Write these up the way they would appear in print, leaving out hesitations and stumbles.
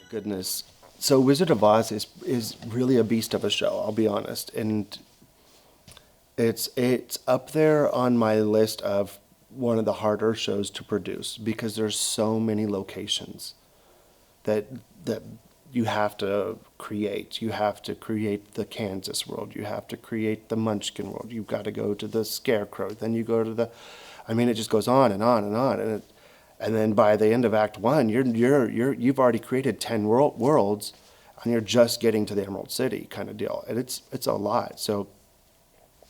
Goodness. So Wizard of Oz is really a beast of a show, I'll be honest. And it's up there on my list of one of the harder shows to produce because there's so many locations that that you have to create. You have to create the Kansas world. You have to create the Munchkin world. You've got to go to the Scarecrow. Then you go to the, I mean, it just goes on and on and on. And then by the end of Act One, you've already created 10 worlds, and you're just getting to the Emerald City kind of deal. And it's a lot. So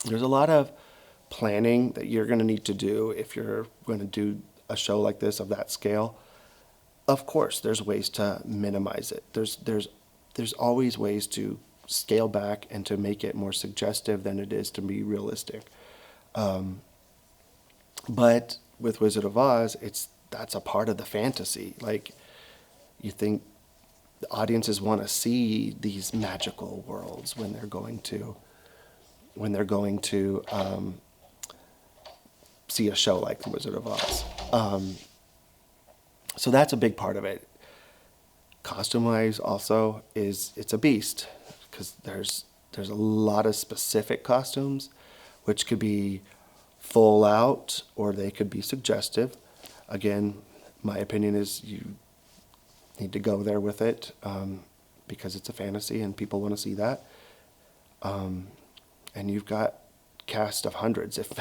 there's a lot of planning that you're going to need to do if you're going to do a show like this of that scale. Of course, there's ways to minimize it. There's always ways to scale back and to make it more suggestive than it is to be realistic. But with Wizard of Oz, that's a part of the fantasy. Like, you think the audiences want to see these magical worlds when they're going to see a show like The Wizard of Oz. So that's a big part of it. Costume-wise, also, it's a beast because there's a lot of specific costumes, which could be full out or they could be suggestive. Again, my opinion is you need to go there with it because it's a fantasy and people want to see that. And you've got cast of hundreds. If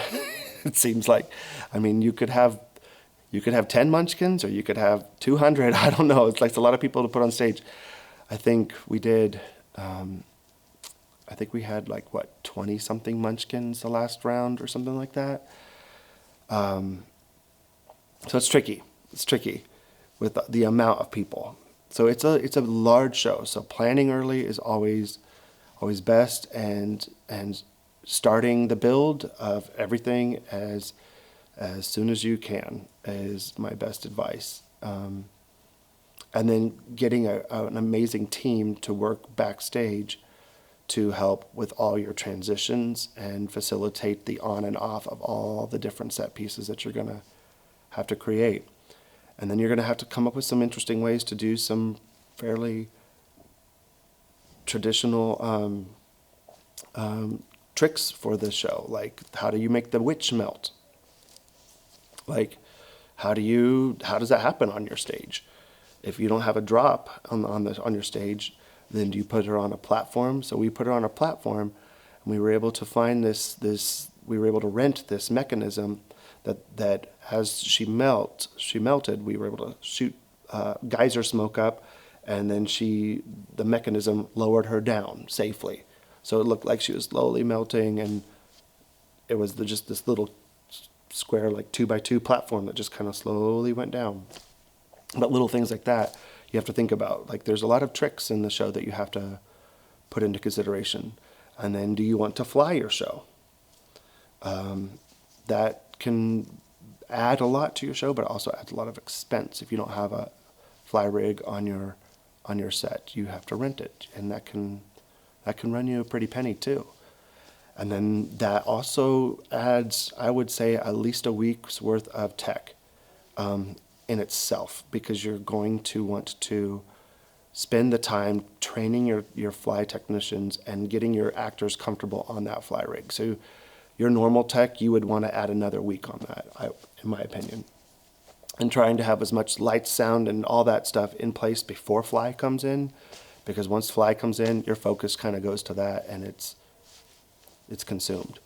it seems like, I mean, you could have 10 Munchkins or you could have 200. I don't know. It's like a lot of people to put on stage. I think we did. I think we had 20 something Munchkins the last round or something like that. So it's tricky. It's tricky with the amount of people. So it's a large show. So planning early is always best, and starting the build of everything as soon as you can is my best advice. And then getting an amazing team to work backstage to help with all your transitions and facilitate the on and off of all the different set pieces that you're going to have to create. And then you're going to have to come up with some interesting ways to do some fairly traditional tricks for the show. Like, how do you make the witch melt? Like, how does that happen on your stage? If you don't have a drop on your stage, then do you put her on a platform? So we put her on a platform, and we were able to find we were able to rent this mechanism that as she melted, we were able to shoot geyser smoke up, and then the mechanism lowered her down safely. So it looked like she was slowly melting, and it was just this little square, 2x2 platform that just kind of slowly went down. But little things like that you have to think about. Like, there's a lot of tricks in the show that you have to put into consideration. And then, do you want to fly your show? That can add a lot to your show, but also adds a lot of expense. If you don't have a fly rig on your set, you have to rent it, and that can run you a pretty penny too. And then that also adds, I would say, at least a week's worth of tech in itself, because you're going to want to spend the time training your fly technicians and getting your actors comfortable on that fly rig. So your normal tech, you would want to add another week on that, in my opinion. And trying to have as much light, sound, and all that stuff in place before fly comes in, because once fly comes in, your focus kind of goes to that, and it's consumed.